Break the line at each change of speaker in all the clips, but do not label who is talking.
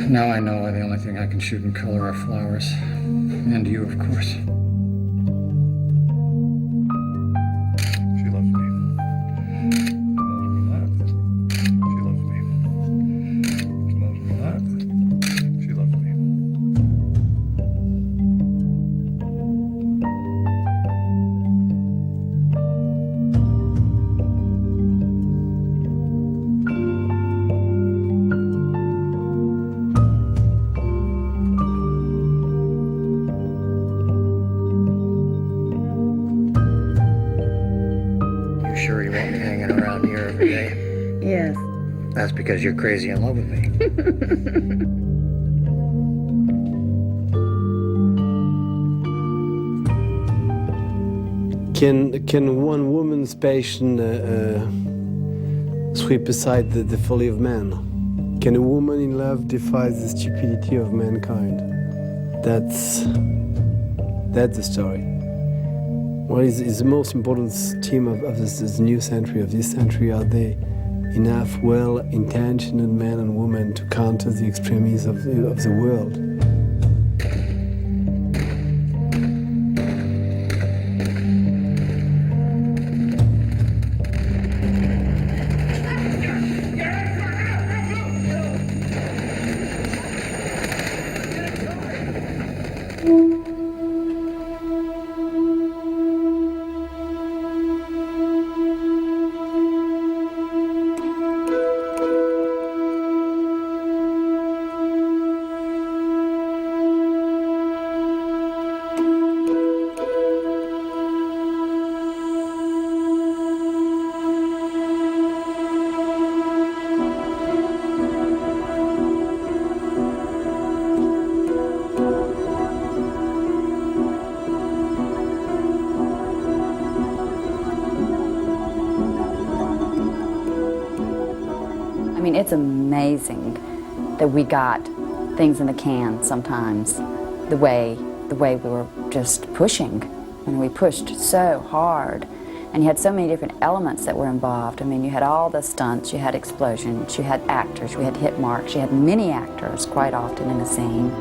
Now I know the only thing I can shoot in color are flowers. And you, of course.
She loves me. She loves me not. She loves me not. She loves me.
Sure you won't be hanging around here every day?
Yes.
That's because you're crazy in love with me.
Can one woman's passion sweep aside the folly of man? Can a woman in love defy the stupidity of mankind? That's the story. What is the most important theme of this new century, of this century? Are they enough well-intentioned men and women to counter the extremism of the world?
I mean, it's amazing that we got things in the can sometimes, the way we were just pushing. And we pushed so hard. And you had so many different elements that were involved. I mean, you had all the stunts, you had explosions, you had actors, you had hit marks, you had many actors quite often in a scene.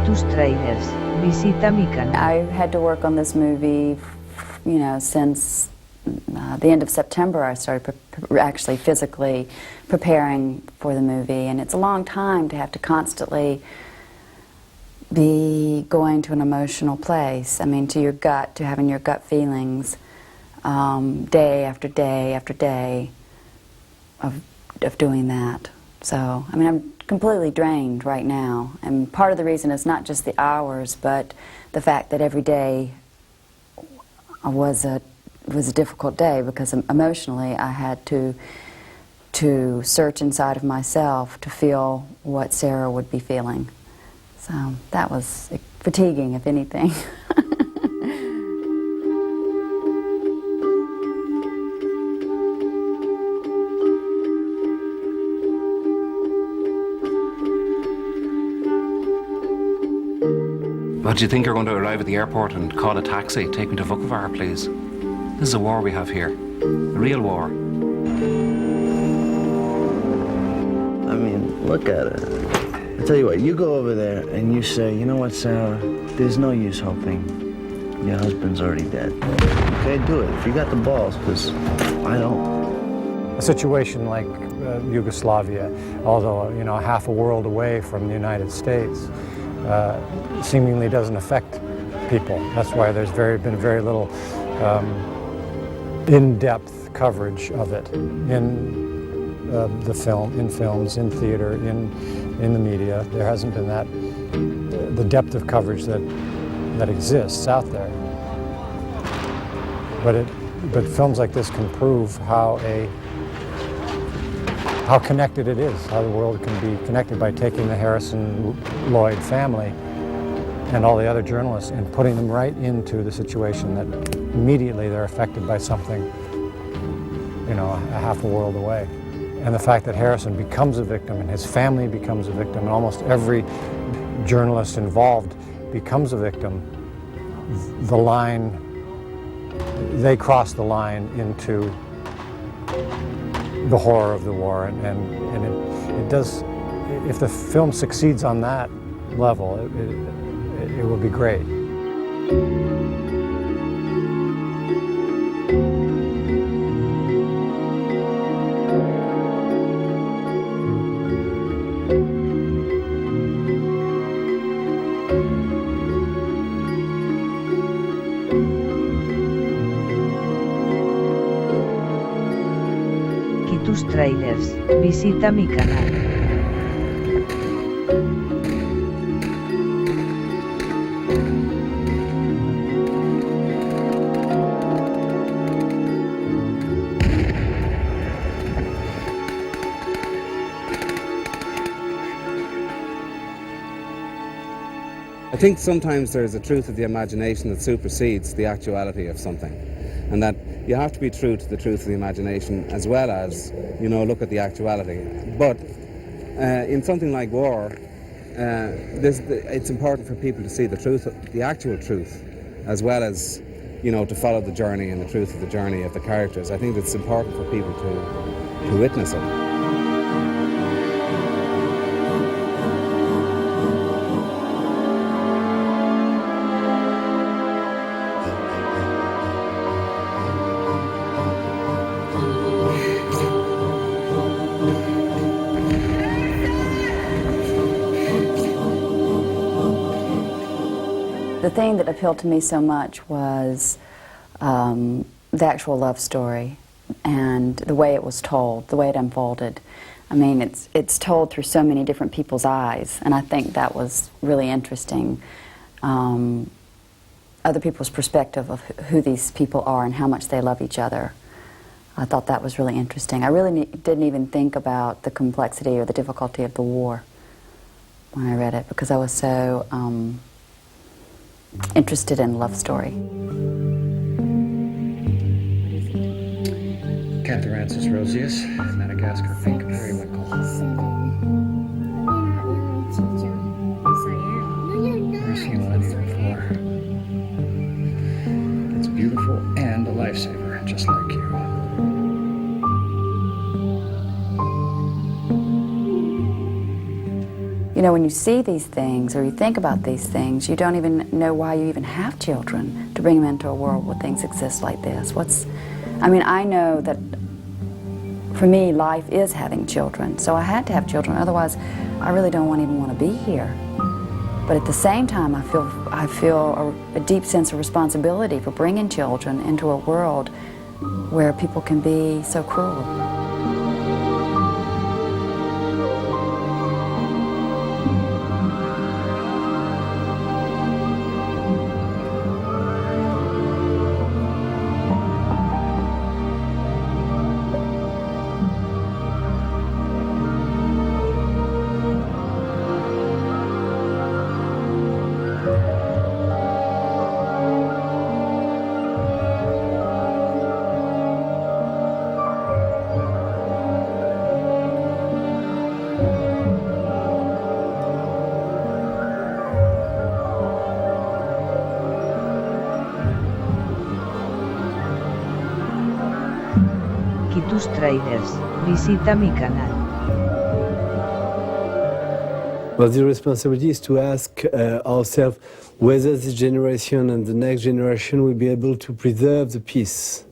Tus trailers. Visita mi canal.
I had to work on this movie, you know, since the end of September. I started actually physically preparing for the movie, and it's a long time to have to constantly be going to an emotional place. I mean, to your gut, to having your gut feelings day after day after day of doing that. So, I mean, I'm completely drained right now, and part of the reason is not just the hours, but the fact that every day was a difficult day, because emotionally I had to search inside of myself to feel what Sarah would be feeling. So that was fatiguing, if anything.
Well, do you think you're going to arrive at the airport and call a taxi? Take me to Vukovar, please. This is a war we have here. A real war.
I mean, look at it. I tell you what, you go over there and you say, you know what, Sarah, there's no use hoping. Your husband's already dead. Okay, do it if you got the balls, because I don't.
A situation like Yugoslavia, although, you know, half a world away from the United States, seemingly doesn't affect people. That's why there's been very little in-depth coverage of it in the film, in films, in theater, in the media. There hasn't been the depth of coverage that exists out there. But films like this can prove how connected it is, how the world can be connected by taking the Harrison Lloyd family and all the other journalists and putting them right into the situation that immediately they're affected by something, you know, a half a world away. And the fact that Harrison becomes a victim and his family becomes a victim and almost every journalist involved becomes a victim, the line, they cross the line into the horror of the war, and it does, if the film succeeds on that level, it will be great.
Tus trailers, visita mi canal.
I think sometimes there's a truth of the imagination that supersedes the actuality of something, and that you have to be true to the truth of the imagination as well as, you know, look at the actuality. But in something like war, it's important for people to see the truth, the actual truth, as well as, you know, to follow the journey and the truth of the journey of the characters. I think it's important for people to witness it.
The thing that appealed to me so much was the actual love story and the way it was told, the way it unfolded. I mean, it's told through so many different people's eyes, and I think that was really interesting. Other people's perspective of who these people are and how much they love each other. I thought that was really interesting. I really didn't even think about the complexity or the difficulty of the war when I read it, because I was so interested in love story.
Cantharanthus roseus, Madagascar pink periwinkle. Never seen one of these before. It's beautiful and a lifesaver, just like you.
You know, when you see these things or you think about these things, you don't even know why you even have children, to bring them into a world where things exist like this. I mean, I know that for me, life is having children, so I had to have children, otherwise I really don't even want to be here. But at the same time, I feel a deep sense of responsibility for bringing children into a world where people can be so cruel.
Tus trailers, visita mi canal.
Well, the responsibility is to ask ourselves whether this generation and the next generation will be able to preserve the peace.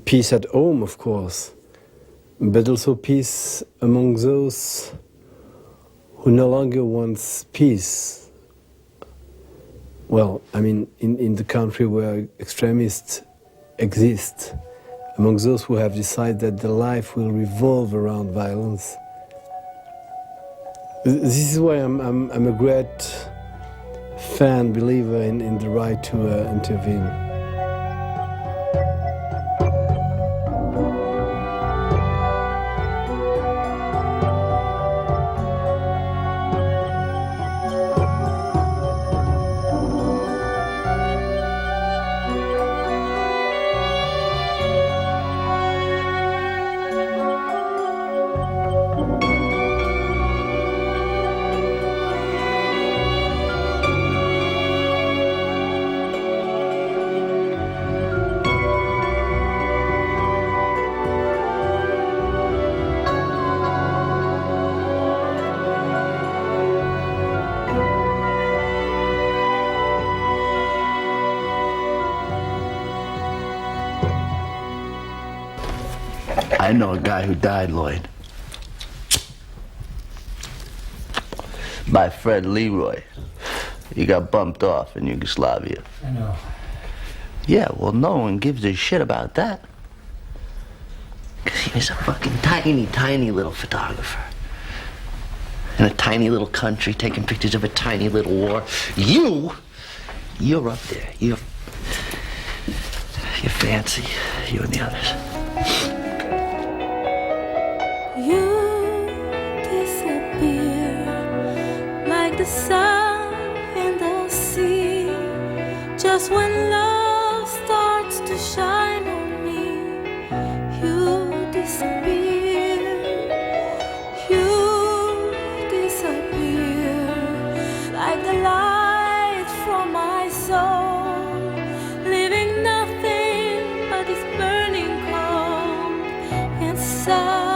Peace at home, of course, but also peace among those who no longer want peace, well, I mean, in the country where extremists exist, among those who have decided that their life will revolve around violence. This is why I'm a great fan, believer in the right to intervene.
I know a guy who died, Lloyd. By Fred Leroy. He got bumped off in Yugoslavia.
I know.
Yeah, well, no one gives a shit about that. Because he was a fucking tiny little photographer. In a tiny little country, taking pictures of a tiny little war. You're up there. You're fancy. You and the others.
You disappear like the sun in the sea. Just when love starts to shine on me, you disappear. You disappear like the light from my soul, leaving nothing but this burning cold inside.